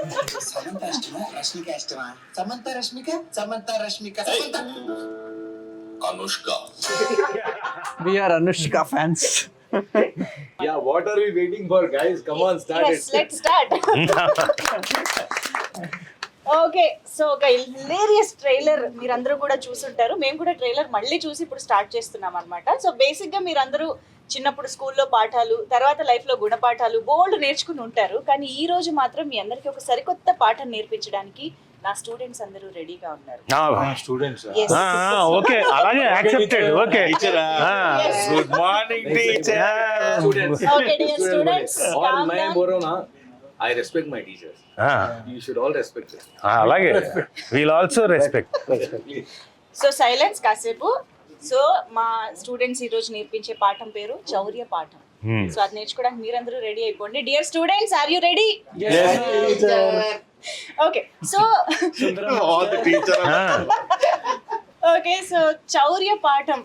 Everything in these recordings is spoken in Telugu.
సమంత ఇష్టమా రష్మిక ఇష్టమా? Samantha Rashmika, Samantha Rashmika, Samantha Anushka. We are Anushka fans. Yeah, what are we waiting for, guys? Come on, start Yes, it. let's start. Okay so ఒక హిలేరియస్ ట్రైలర్ మీరందరూ కూడా చూసుంటారు. మేము కూడా ట్రైలర్ మళ్ళీ చూసి ఇప్పుడు స్టార్ట్ చేస్తున్నాం అనమాట. సో బేసిక్గా మీరందరూ చిన్నప్పుడు స్కూల్లో పాఠాలు, తర్వాత లైఫ్లో గుణపాఠాలు బోల్డ్ నేర్చుకుని ఉంటారు. కానీ ఈ రోజు మాత్రం మీ అందరికీ ఒక సరికొత్త పాఠం నేర్పించడానికి నా స్టూడెంట్స్ అందరూ రెడీగా ఉన్నారు. Students. Yes. ఓకే అలాగే accepted. Okay Yes. Good morning, teacher. Students. Okay, dear students, All calm my down. Borona, I respect my teachers. You should all respect them. అలాగే we'll also respect. So silence కాసేపు. సో మా స్టూడెంట్స్ ఈ రోజు నేర్పించే పాఠం పేరు చౌర్య పాఠం. సో అది నేర్చుకోవడానికి మీరందరూ రెడీ అయిపోండి. Dear students, are you ready? Okay so All the teachers. Okay so Chaurya Paatham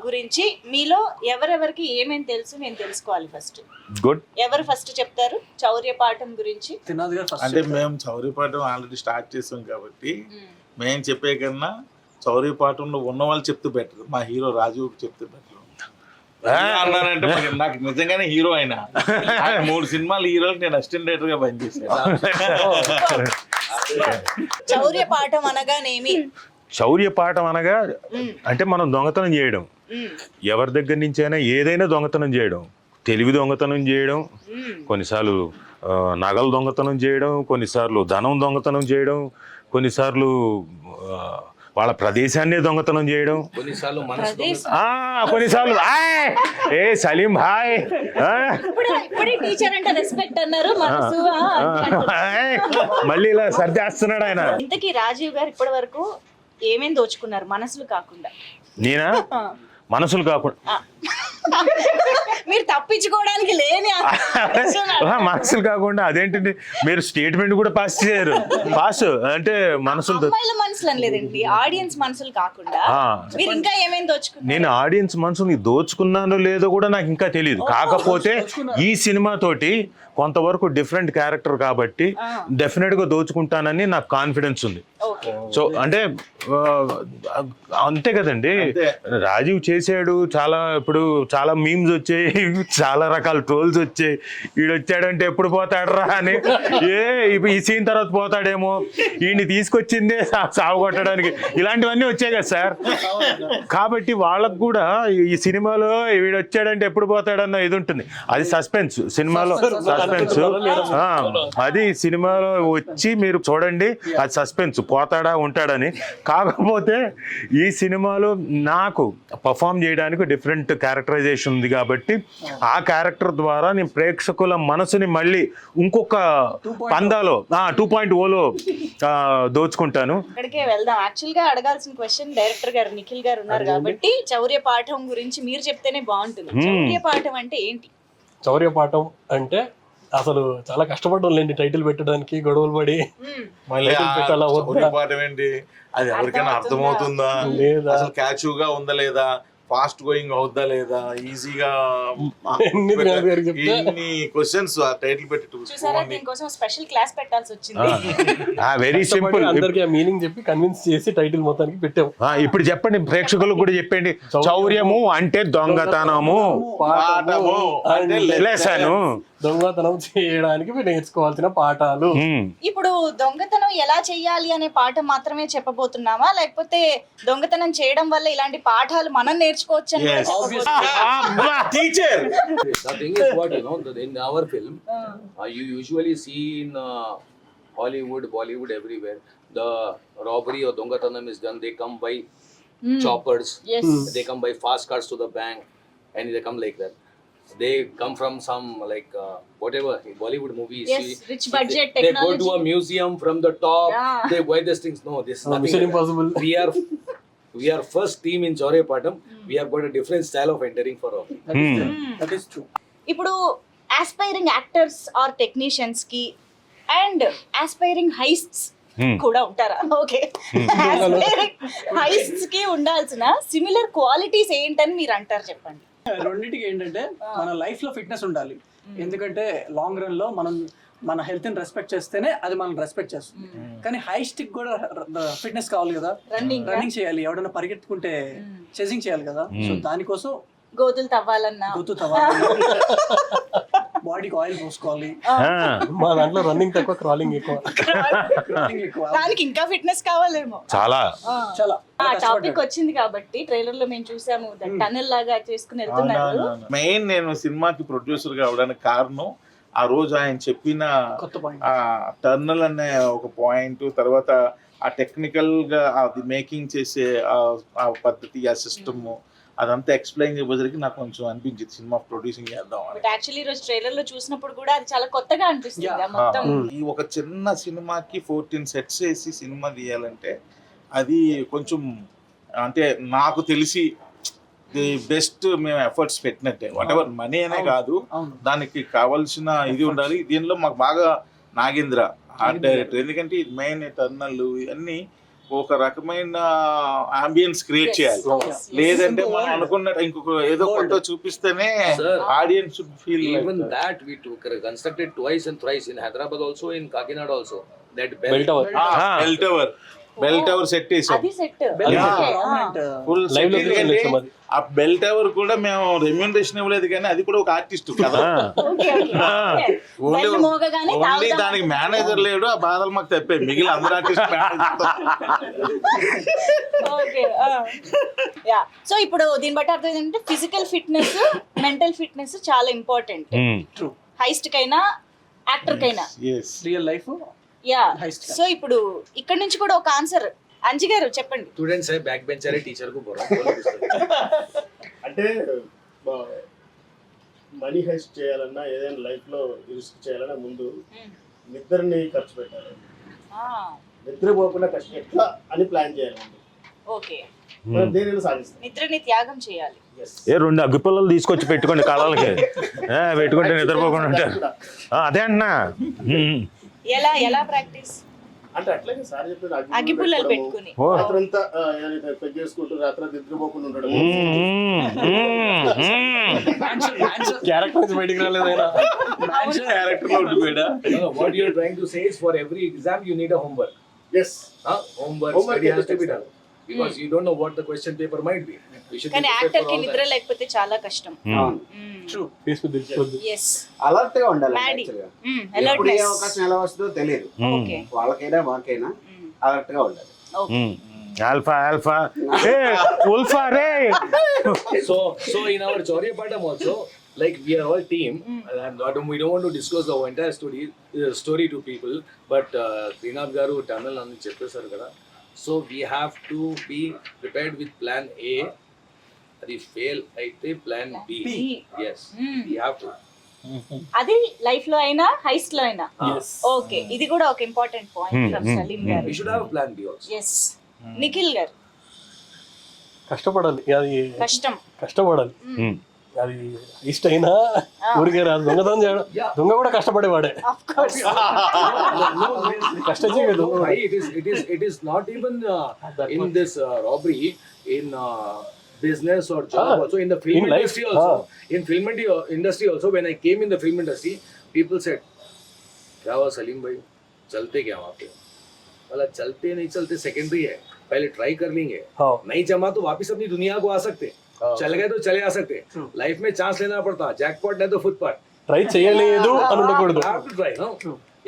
గురించి మీలో ఎవరెవరికి ఏమేమి తెలుసు నేను తెలుసుకోవాలి. First good. ఎవరు ఫస్ట్ చెప్తారు చౌర్య పాఠం గురించి? తినదు కదా అంటే మేము చౌర్యపాఠం ఆల్రెడీ స్టార్ట్ చేసాం కాబట్టి మేము చెప్పే కన్నా చౌర్యపాఠంలో ఉన్న వాళ్ళు చెప్తే బెటర్. మా హీరో రాజు చెప్తే బెటర్ అన్నారంటే మరి నాకు నిజంగానే హీరో అయినా 3 సినిమాలు హీరోకి నేను అసిస్టెంట్ డైరెక్టర్ గా పనిచేశాను. చౌర్య పాఠం అనగానేమి? శౌర్య పాఠం అనగా అంటే మనం దొంగతనం చేయడం, ఎవరి దగ్గర నుంచి అయినా ఏదైనా దొంగతనం చేయడం, తెలివి దొంగతనం చేయడం, కొన్నిసార్లు నగలు దొంగతనం చేయడం, కొన్నిసార్లు ధనం దొంగతనం చేయడం, కొన్నిసార్లు వాళ్ళ ప్రదేశాన్ని దొంగతనం చేయడం, కొన్నిసార్లు మనసు కొన్నిసార్లు ఏ సలీం హాయ్ ఇప్పుడే టీచర్ అంటే రెస్పెక్ట్ అన్నారు. మనసు మళ్ళీ ఇలా సర్దేస్తున్నాడు ఆయన. ఇంతకీ రాజీవ్ గారు ఇప్పటి వరకు ఏమేమి దోచుకున్నారు మనసులు కాకుండా? నేనా మనసులు కాకుండా మీరు తప్పించుకోవడానికి లేని మనసులు కాకుండా అదేంటండి మీరు స్టేట్మెంట్ కూడా పాస్ చేయరు. పాస్ అంటే మనసులు అమ్మాయిల మనసులు అనలేదండి, ఆడియన్స్ మనసులు కాకుండా మీరు ఇంకా ఏమేమి దోచుకున్నారు? నేను ఆడియన్స్ మనసుని దోచుకున్నానో లేదో కూడా నాకు ఇంకా తెలియదు. కాకపోతే ఈ సినిమా తోటి కొంతవరకు డిఫరెంట్ క్యారెక్టర్ కాబట్టి డెఫినెట్ గా దోచుకుంటానని నాకు కాన్ఫిడెన్స్ ఉంది. సో అంటే అంతే కదండి. రాజీవ్ చేసాడు చాలా, ఇప్పుడు చాలా మీమ్స్ వచ్చాయి, చాలా రకాల ట్రోల్స్ వచ్చాయి. వీడు వచ్చాడంటే ఎప్పుడు పోతాడరా అని, ఈ సీన్ తర్వాత పోతాడేమో, వీడిని తీసుకొచ్చిందే సాగు కొట్టడానికి, ఇలాంటివన్నీ వచ్చాయి కదా సార్. కాబట్టి వాళ్ళకు కూడా ఈ సినిమాలో వీడు వచ్చాడంటే ఎప్పుడు పోతాడన్న ఇది ఉంటుంది. అది సస్పెన్స్, సినిమాలో సస్పెన్స్. అది సినిమాలో వచ్చి మీరు చూడండి, అది సస్పెన్స్, పోతాడా ఉంటాడని. కాకపోతే ఈ సినిమాలో నాకు పర్ఫామ్ చేయడానికి డిఫరెంట్ క్యారెక్టరైజేషన్ ఉంది కాబట్టి ఆ క్యారెక్టర్ ద్వారా నేను ప్రేక్షకుల మనసుని మళ్ళీ ఇంకొక పందాలో 2.0లో దోచుకుంటాను. అక్కడికే వెళ్దాం. యాక్చువల్ గా అడగాల్సిన క్వశ్చన్ డైరెక్టర్ గారు నిఖిల్ గారు ఉన్నారు కాబట్టి చౌర్య పాఠం గురించి మీరు చెప్తేనే బాగుంటుంది. చౌర్య పాఠం అంటే ఏంటి? చౌర్య పాఠం అంటే అసలు చాలా కష్టపడ్డం లేండి టైటిల్ పెట్టడానికి, గొడవలు పడి చౌర్యపాఠం ఏంటి, అది ఎవరికైనా అర్థమవుతుందా, అసలు క్యాచ్గా ఉందా లేదా, ఫాస్ట్ గోయింగ్ అవుద్దా లేదా, ఈజీగా ఇన్ని క్వశ్చన్స్ టైటిల్ పెట్టి చూసారా, దీనికోసం స్పెషల్ క్లాస్ పెట్టాల్సి వచ్చింది. Very simple. అందరికి ఆ మీనింగ్ చెప్పి కన్విన్స్ చేసి టైటిల్ మొత్తానికి పెట్టాం. ఇప్పుడు చెప్పండి ప్రేక్షకులకు కూడా చెప్పండి. చౌర్యము అంటే దొంగతనము, పాఠము అంటే లేసాను దొంగతనం చేయడానికి మీరు నేర్చుకోవాల్సిన పాఠాలు. ఇప్పుడు దొంగతనం ఎలా చెయ్యాలి అనే పాఠం మాత్రమే చెప్పబోతున్నామా, లేకపోతే దొంగతనం చేయడం వల్ల ఇలాంటి పాఠాలు మనం నేర్చుకోవచ్చు అని teacher? The thing is what, in our film, you usually see in Hollywood, Bollywood, everywhere, the robbery or dongatanam is done. They come by choppers. Yes. They come by fast cars to the bank, and they come like that. They come from some like whatever Bollywood movies. Yes, rich budget they go technology. to a museum from the top. Yeah. They buy these things. No, this is nothing. Mission like that. Impossible. We are first team in Chaurya Patam. We have got a different style of entering for all. That is true. ఇప్పుడు ఆస్పైరింగ్ యాక్టర్స్ ఆర్ టెక్నీషియన్స్ కి అండ్ ఆస్పైరింగ్ హైస్ట్స్ కూడా ఉంటారా? ఓకే, ఆస్పైరింగ్ హైస్ట్స్ కి ఉండాల్సిన సిమిలర్ క్వాలిటీస్ ఏంటని మీరు అంటారు, చెప్పండి. రెండింటికి ఏంటంటే మన లైఫ్ లో ఫిట్నెస్ ఉండాలి. ఎందుకంటే లాంగ్ రన్ లో మనం మన హెల్త్ ని రెస్పెక్ట్ చేస్తేనే అది మనం రెస్పెక్ట్ చేస్తుంది. కానీ హై స్టిక్ కూడా ఫిట్నెస్ కావాలి కదా, రన్నింగ్ చేయాలి, ఎవడన్నా పరిగెత్తుకుంటే చేసింగ్ చేయాలి కదా. సో దానికోసం గోతులు తవ్వాలన్నా గుర్తు తవ్వాలి, బాడీకి ఆయిల్ పోసుకోవాలి, మా దాంట్లో రన్నింగ్ తక్కువ క్రాలింగ్ ఎక్కువ. running ఎక్కువ. దానికి ఇంకా ఫిట్నెస్ కావాలేమో. చాలా చాలా ఆ టాపిక్ వచ్చింది కాబట్టి ట్రైలర్ లో మేము చూసాము టనల్ లాగా చేసుకుని వెళ్తున్నారు. మెయిన్ నేను సినిమాకి ప్రొడ్యూసర్ గా అవడానికి కారణం ఆ రోజు ఆయన చెప్పిన కొత్త పాయింట్. ఆ టర్నల్ అనే ఒక పాయింట్, తర్వాత ఆ టెక్నికల్ గా అది మేకింగ్ చేసే ఆ పద్ధతి, ఆ సిస్టమ్, అదంతా ఎక్స్ప్లెయిన్ చేయబోసరికి నాకు కొంచెం అనిపించింది సినిమా ప్రొడ్యూసింగ్ చేద్దాం అని. బట్ యాక్చువల్లీ ఈ రోజు ట్రైలర్ లో చూసినప్పుడు కూడా అది చాలా కొత్తగా అనిపిస్తుంది ఆ మొత్తం. ఈ ఒక చిన్న సినిమాకి 14 సెట్స్ వేసి సినిమా తీయాలంటే అది కొంచెం, అంటే నాకు తెలిసి ది బెస్ట్ మేము ఎఫర్ట్స్ పెట్టినట్టే. వాట్ ఎవర్ మనీ అనే కాదు, దానికి కావాల్సిన ఇది ఉండాలి. దీనిలో మాకు బాగా నాగేంద్ర ఆర్ట్ డైరెక్టర్, ఎందుకంటే ఇది మెయిన్ టర్నల్ ఇవన్నీ ఒక రకమైన అంబియన్స్ క్రియేట్ చేయాలి. లేదంటే మనం అనుకున్నట్టు ఇంకొక ఏదో కొత్త చూపిస్తేనే audience feel. Even that we took constructed twice and thrice in Hyderabad also, in Kakinada also. That bell tower bell tower set వేసాం, అది సెట్ ఫుల్ లైవ్ లొకేషన్ చేసాం అది. ఆ బెల్ టవర్ కూడా మేము రెమ్యూనరేషన్ ఇవ్వలేదు, కానీ అది కూడా ఒక ఆర్టిస్ట్ కదా. ఓన్లీ ఓన్లీ దానికి మేనేజర్ లేడు, ఆ బాధలు మాకు తప్పాయి. మిగిలిన అందరు ఆర్టిస్ట్ యా. సో ఇప్పుడు దీన్ని బట్టి అర్థం ఏంటంటే ఫిజికల్ ఫిట్నెస్, మెంటల్ ఫిట్నెస్ చాలా ఇంపార్టెంట్ హైస్ట్ కైనా యాక్టర్ కైనా. Real life. యా. సో ఇప్పుడు ఇక్కడ నుంచి కూడా ఒక ఆన్సర్ అంజి గారు చెప్పండి. students है back bencher है teacher को बोल అంటే మనీ హైస్ట్ చేయాలన్నా ఏదైనా లైఫ్ లో రిస్క్ చేయాలన్నా ముందు నిద్రని ఖర్చు పెట్టాలి. నిద్రపోకుండా కష్టం ఎట్లా అని ప్లాన్ చేయాలండి. ఓకే. మనం దేనిని సాధిస్తాం. నిద్రని త్యాగం చేయాలి. ఏ 2 అగ్గిపుల్లలు తీసుకొచ్చి పెట్టుకోండి కళలకి, పెట్టుకుంటే నిద్రపోకుండా ఉంటారు. అదే అన్నా. ఎలా ఎలా ప్రాక్టీస్ అంటే అట్లాగే సార్ చెప్పిన అగ్గిపుల్లలు పెట్టుకుని రాత్రంతా పెగ్ చేసుకుంటూ రాత్రి నిద్రపోకుండా ఉండడం. క్యారెక్టర్ నుంచి బయటికి రాలేదైనా క్యారెక్టర్ లో ఉండిపోయాడా. what you are trying to say is for every exam you need a homework. Yes. Homework study has to be done because you don't know what the question paper might be. You should కానీ be prepared యాక్టర్ for కి all నిద్ర that. లేకపోతే చాలా కష్టం. ఎస్. అలర్ట్ గా ఉండాలి. మ్యాడీ. ఎప్పుడు ఏ అలర్ట్నెస్. అవకాశం ఎలా వస్తుందో తెలియదు. ఓకే. వాళ్ళకైనా మాకైనా అలర్ట్ గా ఉండాలి. Okay. Alpha alpha A ULFA ray. So in our Chauryapatam also, like we are all team, and we don't want to disclose the entire story to people, but Srinath garu tunnel అని చెప్పేశారు కదా. So we have to be prepared with plan A. అది ఫెయిల్ అయితే plan B. Yes, we have to. అది లైఫ్ లో అయినా హైస్ట్ లో అయినా. ఓకే. ఇది కూడా ఒక ఇంపార్టెంట్ పాయింట్ ఫ్రమ్ సలీం గారు. We should have a plan B also. Yes. Nikhil garu. కష్టపడాలి, అది కష్టపడాలి. Hmm. అది ఇష్ట అయినా ఊరికే రాదు. దొంగతనం చేయడం, దొంగ కూడా కష్టపడేవాడే. Of course. కష్టజీవి దొంగ. Why it is not even in this robbery, in business or job also, in the film in life, industry also. In film industry also, when I came in the film industry, people said, क्या हुआ सलीम भाई, चलते क्या वहाँ पे? बोला चलते नहीं चलते सेकेंडरी है, पहले ट्राई कर लेंगे, नहीं जमा तो वापिस अपनी दुनिया को आ सकते, चल गए तो चले आ सकते. लाइफ में चांस लेना पड़ता, जैकपॉट नहीं तो फुटपाथ. ట్రై చేయలేదు అని ఉండకూడదు. You have to try, no?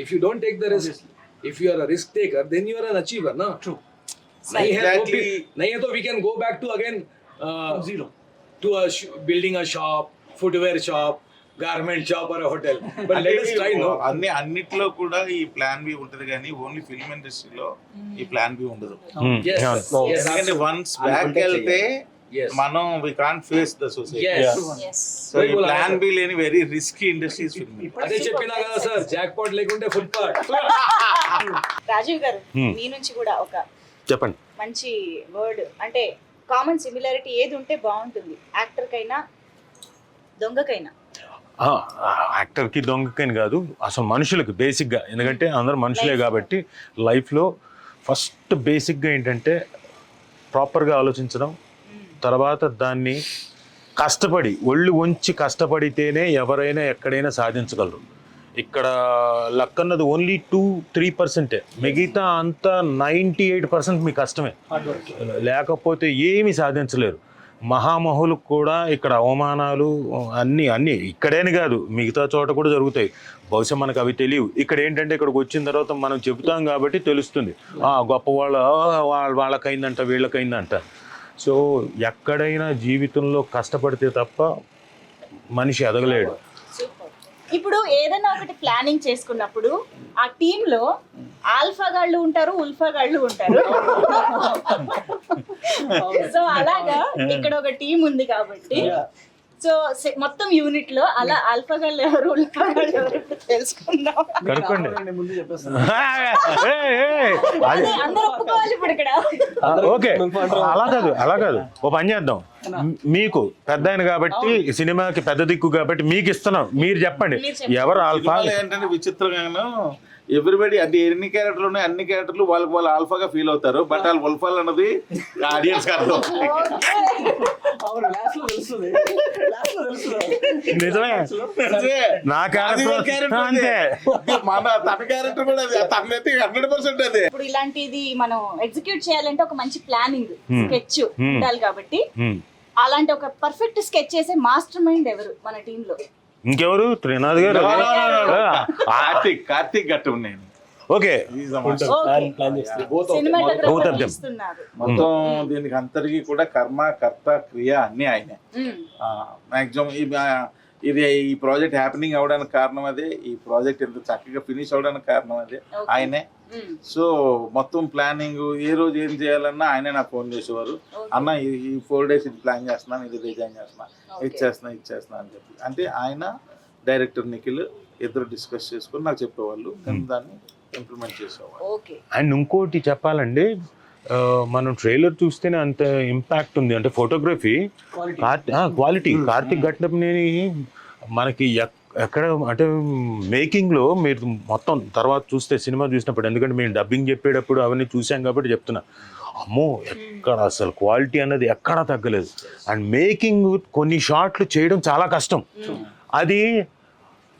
If you don't take the risk, if you are a risk taker, then you are an achiever, no? True. नहीं है Exactly. नहीं है तो we can go back to again zero to building a shop, footwear shop, garment shop or a hotel. But let us try, no? అన్నిట్లో కూడా ఈ ప్లాన్ బి ఉంటది, కానీ ఓన్లీ ఫిల్మ్ ఇండస్ట్రీలో ఈ ప్లాన్ బి ఉండదు. Yes. Yes. ఎందుకంటే వన్స్ బ్యాక్ వెళ్తే Yes. మనం we can't face the society. Yes. Yes. So ఈ ప్లాన్ బి లేని వెరీ రిస్కీ ఇండస్ట్రీస్ ఫిల్మ్. అదే చెప్పినా కదా సార్, జాక్పాట్ లేకుంటే ఫుట్పాత్. రాజీవ్ గారు, మీ నుంచి కూడా ఒక చెప్పండి. మంచి వర్డ్, అంటే కామన్ సిమిలారిటీ ఏది ఉంటే బాగుంటుంది యాక్టర్ కైనా దొంగకైనా? యాక్టర్కి దొంగకని కాదు, అసలు మనుషులకి బేసిక్గా, ఎందుకంటే అందరూ మనుషులే కాబట్టి లైఫ్లో ఫస్ట్ బేసిక్గా ఏంటంటే ప్రాపర్గా ఆలోచించడం, తర్వాత దాన్ని కష్టపడి ఒళ్ళు వంచి కష్టపడితేనే ఎవరైనా ఎక్కడైనా సాధించగలరు. ఇక్కడ లక్ అన్నది ఓన్లీ 2-3%. మిగతా అంతా 98% మీ కష్టమే. లేకపోతే ఏమీ సాధించలేరు. మహామహులకు కూడా ఇక్కడ అవమానాలు అన్నీ ఇక్కడేని కాదు, మిగతా చోట కూడా జరుగుతాయి. బహుశా మనకు అవి తెలియవు. ఇక్కడ ఏంటంటే ఇక్కడికి వచ్చిన తర్వాత మనం చెబుతాం కాబట్టి తెలుస్తుంది. గొప్ప వాళ్ళకైందంట, వీళ్ళకైందంట. సో ఎక్కడైనా జీవితంలో కష్టపడితే తప్ప మనిషి ఎదగలేడు. ఇప్పుడు ఏదైనా ఒకటి ప్లానింగ్ చేసుకున్నప్పుడు ఆ టీమ్ లో ఆల్ఫా గాళ్ళు ఉంటారు, ఉల్ఫా గాళ్ళు ఉంటారు. సో అలాగా ఇక్కడ ఒక టీం ఉంది కాబట్టి సో మొత్తం యూనిట్ లో అలా ఆల్ఫా గాళ్ళు ఎవరు, ఉల్ఫా గాళ్ళు ఎవరు తెలుసుకుందాం. కనుక్కోండి. ముందు చెప్పేస్తాను. అదే అందరూ ఒప్పుకోవాలి ఇప్పుడు ఇక్కడ. ఓకే, అలా కాదు ఓ పని చేద్దాం. మీకు పెద్ద ఆయన కాబట్టి, సినిమాకి పెద్ద దిక్కు కాబట్టి మీకు ఇస్తున్నాం. మీరు చెప్పండి ఎవరు ఆల్ఫా. ఏంటంటే విచిత్రంగాను ఎవ్రీబడి అంటే ఎన్ని క్యారెక్టర్లు ఉన్నాయి, అన్ని క్యారెక్టర్లు వాళ్ళు ఆల్ఫాగా ఫీల్ అవుతారు. బట్ వాళ్ళు ఉల్ఫాల్ అన్నది ఆడియన్స్ అర్థం. నిజమే, నా క్యారెక్టర్ అంతే, మన తన క్యారెక్టర్ కూడా అది తనైతే 100% అదే. ఇప్పుడు ఇలాంటిది మనం ఎగ్జిక్యూట్ చేయాలంటే ఒక మంచి ప్లానింగ్ స్కెచ్ ఉండాలి కాబట్టి అలాంటి ఒక పర్ఫెక్ట్ స్కెచ్ చేసే మాస్టర్ మైండ్ ఎవరు మన టీమ్ లో? ఇంకెవరు? త్రినాథ్ గారు. కార్తీక్ గట్టు నేను. ఓకే, మొత్తం దీనికి అంతటికి కూడా కర్మ, కర్త, క్రియ అన్ని ఆయనే. మాక్సిమం ఇది ఈ ప్రాజెక్ట్ హ్యాపెనింగ్ అవడానికి కారణం అదే, ఈ ప్రాజెక్ట్ ఎంత చక్కగా ఫినిష్ అవడానికి కారణం అదే ఆయనే. సో మొత్తం ప్లానింగ్ ఏ రోజు ఏం చేయాలన్నా ఆయనే నాకు ఫోన్ చేసేవారు. అన్న ఈ 4 days ఇది ప్లాన్ చేస్తున్నాను, ఇది డిజైన్ చేస్తున్నా, ఇచ్చేస్తున్నా అని చెప్పి. అంటే ఆయన డైరెక్టర్ నిఖిల్ ఇద్దరు డిస్కస్ చేసుకుని నాకు చెప్పేవాళ్ళు, కానీ దాన్ని ఇంప్లిమెంట్ చేసేవాళ్ళు. అండ్ ఇంకోటి చెప్పాలండి, మనం ట్రైలర్ చూస్తేనే అంత ఇంపాక్ట్ ఉంది. అంటే ఫోటోగ్రఫీ క్వాలిటీ. కార్తీక్ ఘట్నప్నేని మనకి ఎక్కడ అంటే మేకింగ్లో మీరు మొత్తం తర్వాత చూస్తే, సినిమా చూసినప్పుడు, ఎందుకంటే మేము డబ్బింగ్ చెప్పేటప్పుడు అవన్నీ చూసాం కాబట్టి చెప్తున్నా, అమ్మో ఎక్కడ అసలు క్వాలిటీ అన్నది ఎక్కడా తగ్గలేదు. అండ్ మేకింగ్ కొన్ని షాట్లు చేయడం చాలా కష్టం. అది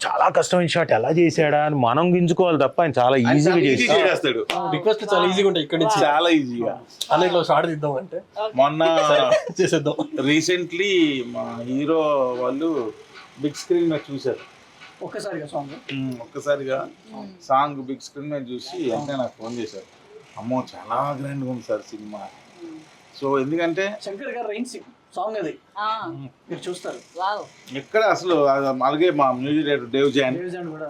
చాలా కష్టమైన షాట్ ఎలా చేశాడా అని మనం గింజుకోవాలి తప్ప ఆయన చాలా ఈజీగా చేస్తాడు. రిక్వెస్ట్ చాలా ఈజీగా ఉంటాయి ఇక్కడ నుంచి, చాలా ఈజీగా. అన్నిట్లో షార్ట్ తీద్దాం అంటే మొన్న చేసేద్దాం. రీసెంట్లీ మా హీరో వాళ్ళు బిగ్ స్క్రీన్ మీద చూశారు. ఒక్కసారిగా సాంగ్ బిగ్ స్క్రీన్ మీద చూసి వెంటనే నాకు ఫోన్ చేశారు. అమ్మో చాలా గ్రాండ్గా ఉంది సార్ సినిమా. సో ఎందుకంటే శంకర్ గారు రైన్ సాంగ్ అది మీరు చూస్తారు. ఎక్కడ అసలు అలాగే మా మ్యూజిక్ డైరెక్టర్ దేవ్ జాన్ కూడా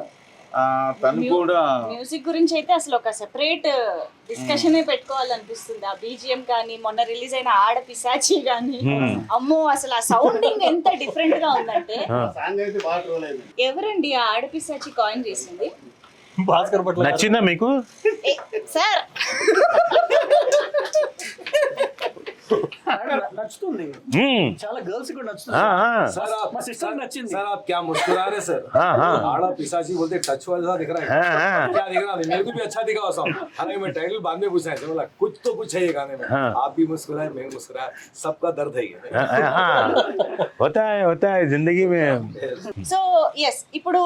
తను కూడా మ్యూజిక్ గురించి అయితే అసలు ఒక సెపరేట్ డిస్కషన్ పెట్టుకోవాలనిపిస్తుంది. ఆ బీజిఎం కానీ, మొన్న రిలీజ్ అయిన ఆడ పిశాచి కానీ, అమ్మో అసలు ఆ సౌండింగ్ ఎంత డిఫరెంట్ గా ఉందంటే. ఎవరండి ఆ ఆడ పిశాచి కాయిన్ చేసింది? భాస్కర్ పట్ల నచ్చిందా మీకు సార్? నచ్చుతుంది, చాలా గర్ల్స్ కూడా నచ్చుతుంది. మా సిస్టర్ నచ్చింది. सर आप क्या मुस्कुरा रहे सर? आड़ा पिशाची बोलते टच वाला दिख रहा है, क्या दिख रहा है? मेरे को भी अच्छा दिखा वो सॉन्ग. हालांकि मैं टाइटल बाद में पूछा है, बोला कुछ तो कुछ है ये गाने में. आप भी मुस्कुराए, मैं मुस्कुराया, सबका दर्द है ये. होता है जिंदगी में. సో ఎస్, ఇప్పుడు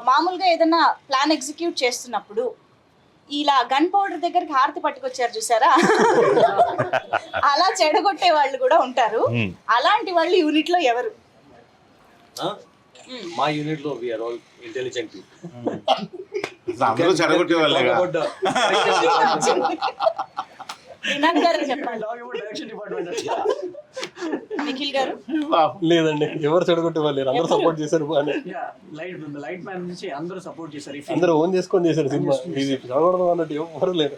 మామూలుగా ఏదైనా ప్లాన్ ఎగ్జిక్యూట్ చేస్తున్నప్పుడు ఇలా గన్ పౌడర్ దగ్గరికి హారతి పట్టుకొచ్చారు చూసారా, అలా చెడగొట్టే వాళ్ళు కూడా ఉంటారు. అలాంటి వాళ్ళు యూనిట్ లో ఎవరు? మా యూనిట్ లో we are all intelligent people. అందరూ చెడగొట్టే వాళ్ళే. వినాయక్ గారు చెప్పండి. నిఖిల్ గారు? లేదండి, ఎవరు చెడగొట్టే వాళ్ళు లేరు, అందరూ సపోర్ట్ చేశారు. బాగానే లైట్ మ్యాన్ నుంచి అందరూ సపోర్ట్ చేశారు. అందరూ ఓన్ చేసుకొని చేశారు సినిమా. ఇది చెడగొడదాం అన్నట్టు ఎవరు లేరు.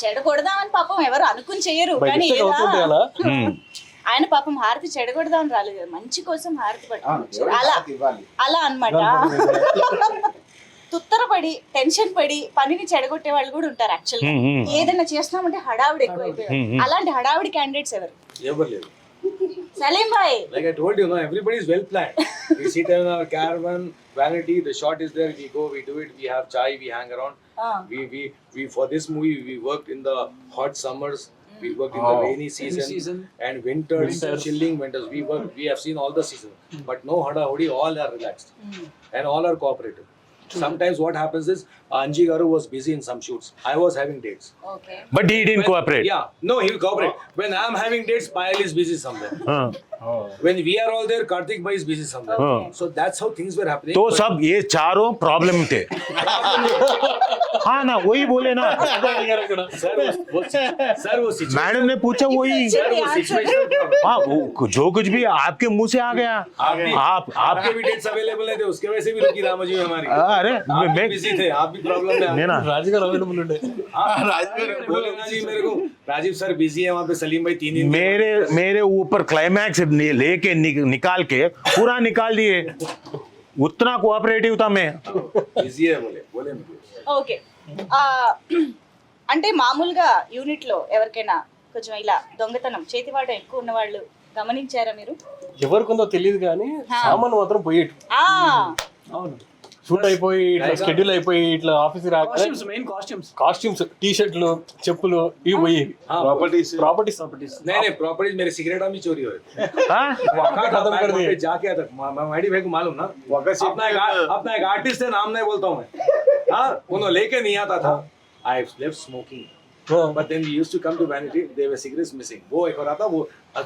చెడగొడదామని పాపం ఎవరు అనుకుని చెయ్యరు, కానీ ఆయన పాపం హారతి చెడగొడదామని రాలేదు, మంచి కోసం హారతి పట్టుకొచ్చారు. అలా అన్నమాట. తుత్తరపడి టెన్షన్ పడి పనిని చెడగొట్టే వాళ్ళు కూడా ఉంటారు. యాక్చువల్గా ఏదైనా చేస్తున్నామంటే హడావిడి ఎక్కువైపోయారు. అలాంటి హడావిడి క్యాండిడేట్స్ ఎవరు? ఎవరు లేరు. Salim bhai. Like I told you, no, everybody is well planned. We sit in our caravan, vanity, the shot is there, we go, we do it, we have chai, we hang around. We for this movie we worked in the hot summers. We worked in the rainy season and winters, chilling winters. We have seen all the seasons, but no hada hodi. All are relaxed and all are cooperative. Sometimes what happens is Anji Garu was busy in some shoots. I was having dates. Okay but he did cooperate. Yeah, no, he will cooperate. When I am having dates, Payal is busy somewhere. When we are all there, Karthik Bhai is busy somewhere. So that's how things were happening. तो सब ये चारों प्रॉब्लम थे. हाँ ना वही बोले ना. Sir, वो situation. मैडम ने पूछा वही. Sir, वो situational problem. हाँ जो कुछ भी आपके मुंह से आ गया. आप आपके भी डेट्स अवेलेबल नहीं थे, उसके वजह से भी रुकी रामाजी में हमारी. अरे आप मैं बिजी थे, आप भी प्रॉब्लम में. नहीं ना. రాజుగారు అవైలబుల్ ఉండే. बोले ना जी मेरे को, राजीव सर बिजी है वहाँ पे, सलीम भाई 3 दिन. मेरे ऊपर क्लाइमैक्स लेके निकाल के पूरा निकाल दिए. उतना कोऑपरेटिव था मैं. बिजी है बोले मुझे. ఓకే అంటే మామూలుగా యూనిట్ లో ఎవరికైనా కొంచెం ఇలా దొంగతనం చేతివాటం ఎక్కువ ఉన్న వాళ్ళు గమనించారా మీరు? ఎవరికి ఉందో తెలియదు కానీ సామాన్ మాత్రం పోయేటు. ఆ అవును. షూట్ అయిపోయి ఇట్లా షెడ్యూల్ అయిపోయి ఇట్లా ఆఫీస్ రాక costumes, main costumes. Costumes, T షర్ట్లు, చెప్పులు ఇవి పోయేవి. ప్రాపర్టీస్ ప్రాపర్టీస్ नहीं प्रॉपर्टीज मेरे सिगरेट में चोरी हो रही. हाँ? खत्म कर दिए. जाके आता मैडी भाई को मालूम ना, अपना एक आर्टिस्ट है, नाम नहीं बोलता हूँ मैं. हाँ, उन्होंने लेके नहीं आता था. I left smoking, but then we used to come to Vanity. There were cigarettes missing. वो एक और आता, वो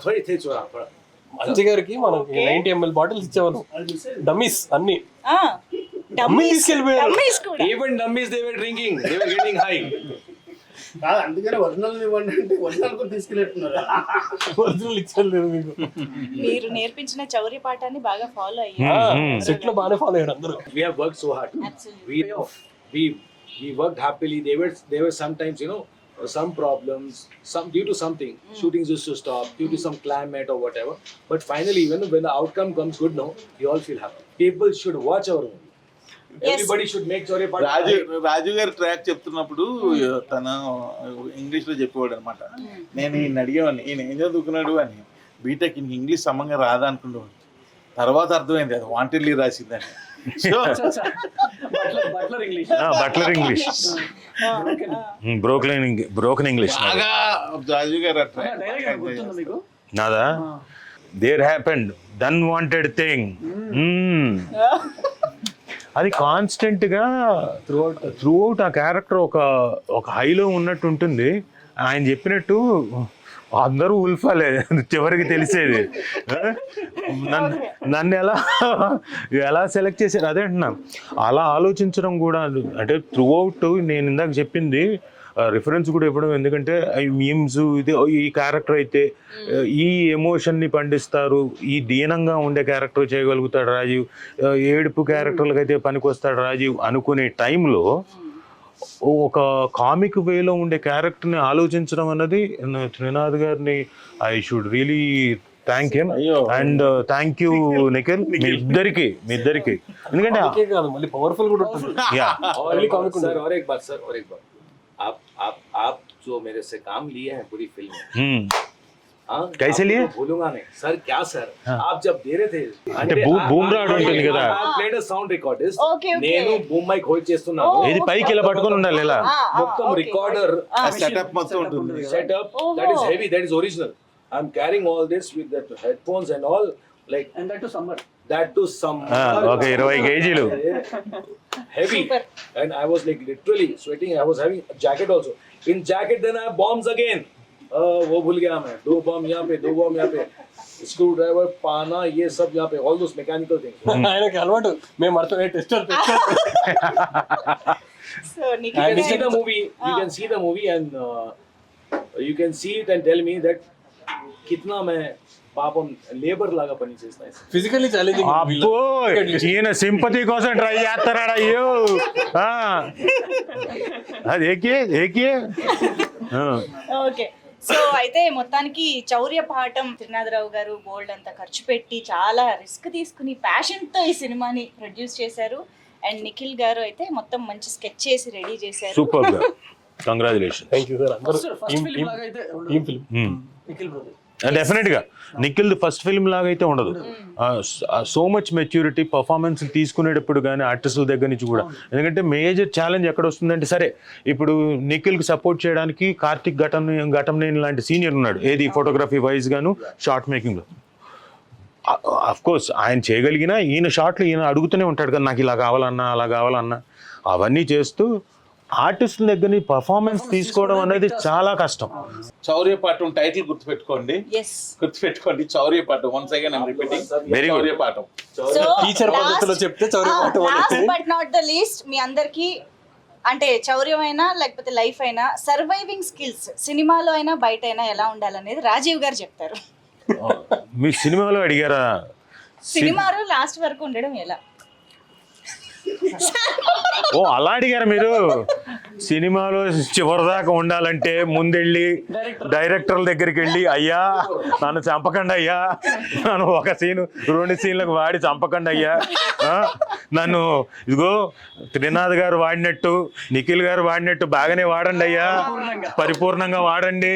थोड़ी थे चोरा थोड़ा. మంచి గారికి మనం 90 ml బాటిల్స్ ఇచ్చేవాళ్ళం. డమ్మీస్ అన్ని ఆ డమ్మీస్ తీసుకెళ్ళిపోయారు. డమ్మీస్ కూడా Even dummies they were drinking. They were getting high. కాదు అందుకనే ఒరిజినల్ ఇవ్వండి అంటే ఒరిజినల్ కూడా తీసుకెళ్ళిట్టున్నారు. ఒరిజినల్ ఇచ్చేయలేదు మీకు. మీరు నేర్పించిన చౌర్య పాఠాన్ని బాగా ఫాలో అయ్యారు. సెట్ లో బాగానే ఫాలో అయ్యారు అందరూ. We have worked so hard. Absolutely. We worked happily. There were sometimes, you know, some problems, due to something, shootings used to stop due to some climate or whatever. But finally, when the outcome comes good, no, we all feel happy. People should watch our movie. Yes. Everybody should make Chaurya part. రాజు గారు ట్రాక్ చెప్తున్నప్పుడు తన ఇంగ్లీష్ లో చెప్పేవాడు అనమాట. నేను ఈయన అడిగేవాడిని, ఈయన ఏం చదువుకున్నాడు అని. బీటెక్ ఈయన ఇంగ్లీష్ సమంగా రాదా అనుకునేవాడు. తర్వాత అర్థమైంది అది వాంటెడ్లీ రాసిందని. So butler English. Butler English, broken English. బాగా రాజు గారు డైలాగ్ గుర్తుందా మీకు? నాదా? There happened then wanted thing. అది కాన్స్టెంట్ గా త్రూ అవుట్ ఆ క్యారెక్టర్ ఒక హైలో ఉన్నట్టు ఉంటుంది. ఆయన చెప్పినట్టు అందరూ ఉల్ఫాలే చివరికి తెలిసేది. నన్ను ఎలా సెలెక్ట్ చేశారు అదే అంటున్నా. అలా ఆలోచించడం కూడా అంటే త్రూ అవుట్ నేను ఇందాక చెప్పింది రిఫరెన్స్ కూడా ఇవ్వడం. ఎందుకంటే మీమ్స్ ఇది ఈ క్యారెక్టర్ అయితే ఈ ఎమోషన్ని పండిస్తారు, ఈ దీనంగా ఉండే క్యారెక్టర్ చేయగలుగుతాడు రాజీవ్, ఏడుపు క్యారెక్టర్లకు అయితే పనికొస్తాడు రాజీవ్ అనుకునే టైంలో ఒక కామిక్ వేలో ఉండే క్యారెక్టర్ని ఆలోచించడం అన్నది త్రినాథ్ గారిని I should really thank him and thank you Nikhil. మీ ఇద్దరికి ఎందుకంటే మళ్ళీ పవర్ఫుల్ కూడా ఉంటుంది. सर और एक बात आप जो मेरे से काम लिए हैं पूरी फिल्म में, कैसे लिए? भूलूंगा नहीं सर. क्या सर, आप जब दे रहे थे అంటే బూమ్రాడ్ ఉంటుంది కదా, played sound recorders, Okay, okay. నేను బూమ్ మైక్ హోల్డ్ చేస్తున్నాను. ఇది పైకి ఇలా పట్టుకొని ఉండాలి ఇలా మొత్తం రికార్డర్ సెటప్ మొత్తం ఉంటుంది. setup that is heavy, that is original. I'm carrying all this with that headphones and all, like And that to summer. that to some ఒక 20 కేజీలు heavy. And I was like literally sweating. I was having a jacket also. In jacket then I have bombs again. वो भूल गया मैं. 2 बम यहाँ पे, 2 बम यहाँ पे, स्क्रू ड्राइवर, पाना, ये सब यहाँ पे, all those mechanical things. ఆయనకి అలవాటు. మేము అర్థం tester so You can see the movie. You can see the movie and you can see it and tell me that कितना मैं పాపం లేబర్ లాగా పని చేస్తాయి. Physically challenging. అబ్బో ఈయన సింపతి కోసం ట్రై చేస్తున్నాడు. అయ్యో అది ఏకే. ఓకే, సో అయితే మొత్తానికి చౌర్య పాఠం త్రినాథరావు గారు బోల్డ్ అంతా ఖర్చు పెట్టి చాలా రిస్క్ తీసుకుని ప్యాషన్ తో ఈ సినిమాని ప్రొడ్యూస్ చేశారు. అండ్ నిఖిల్ గారు అయితే మొత్తం మంచి స్కెచ్ చేసి రెడీ చేశారు. సూపర్ గా కంగ్రాచులేషన్. Thank you sir. అందరూ ఫస్ట్ ఫిల్మ్ లాగా అయితే team film. Nikhil brother definite గా నిఖిల్ ఫస్ట్ ఫిల్మ్ లాగా అయితే ఉండదు. సో మచ్ మెచ్యూరిటీ పర్ఫార్మెన్స్ తీసుకునేటప్పుడు కానీ ఆర్టిస్టుల దగ్గర నుంచి కూడా. ఎందుకంటే మేజర్ ఛాలెంజ్ ఎక్కడ వస్తుందంటే, సరే ఇప్పుడు నిఖిల్కి సపోర్ట్ చేయడానికి కార్తిక్ ఘటంనేని లాంటి సీనియర్ ఉన్నాడు, ఏది ఫోటోగ్రఫీ వైజ్ గాను షార్ట్ మేకింగ్లో. అఫ్ కోర్స్ ఆయన చేయగలిగినా ఈయన షార్ట్లు ఈయన అడుగుతూనే ఉంటాడు కదా, నాకు ఇలా కావాలన్నా అలా కావాలన్నా. అవన్నీ చేస్తూ ఆర్టిస్టుల దగ్గర నుంచి పర్ఫార్మెన్స్ తీసుకోవడం అనేది చాలా కష్టం. చౌర్యపాఠం టైటిల్ గుర్తుపెట్టుకోండి, ఎస్ గుర్తుపెట్టుకోండి. Chauryapaatham once again I'm repeating. Very good. Chauryapaatham. So teacher పద్ధతిలో చెప్తే చౌర్యపాఠం లాస్ట్ అనేది. బట్ నాట్ ద లీస్ట్, మీ అందరికి అంటే చౌర్యం అయినా లేకపోతే లైఫ్ అయినా సర్వైవింగ్ స్కిల్స్ సినిమాలో అయినా బయట అయినా ఎలా ఉండాలనేది రాజీవ్ గారు చెప్తారు. మీ సినిమాలో అడిగారా? సినిమాలో లాస్ట్ వరకు ఉండడం ఎలా? ఓ అలా అడిగారా మీరు? సినిమాలో చివరిదాకా ఉండాలంటే ముందెళ్ళి డైరెక్టర్ల దగ్గరికి వెళ్ళి, అయ్యా నన్ను చంపకండి అయ్యా, నన్ను ఒక సీను 2 సీన్లకు వాడి చంపకండి అయ్యా, నన్ను ఇదిగో త్రినాథ్ గారు వాడినట్టు నిఖిల్ గారు వాడినట్టు బాగానే వాడండి అయ్యా, పరిపూర్ణంగా వాడండి,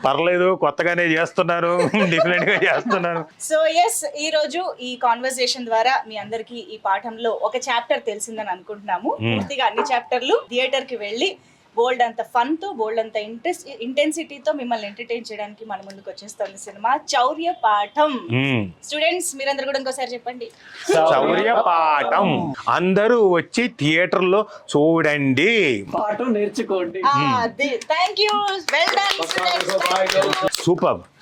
పర్లేదు కొత్తగానే చేస్తున్నారు, డిఫరెంట్ గా చేస్తున్నారు. సో ఎస్, ఈ రోజు ఈ కాన్వర్సేషన్ ద్వారా మీ అందరికి ఈ పాఠంలో ఒక చాప్టర్ తెలిసిందని అనుకుంటున్నాము. పూర్తిగా అన్ని చాప్టర్లు థియేటర్ కి వెళ్ళి బోల్డ్ అంత ఫన్ తో, బోల్డ్ అంత ఇంటెన్సిటీతో మిమ్మల్ని ఎంటర్టైన్ చేయడానికి మన ముందుకు వచ్చేస్తుంది సినిమా చౌర్య పాఠం. స్టూడెంట్స్ మీరందరూ కూడా ఇంకోసారి చెప్పండి, చౌర్య పాఠం. అందరూ వచ్చి థియేటర్లో చూడండి, పాఠం నేర్చుకోండి. Thank you, well done students. Super.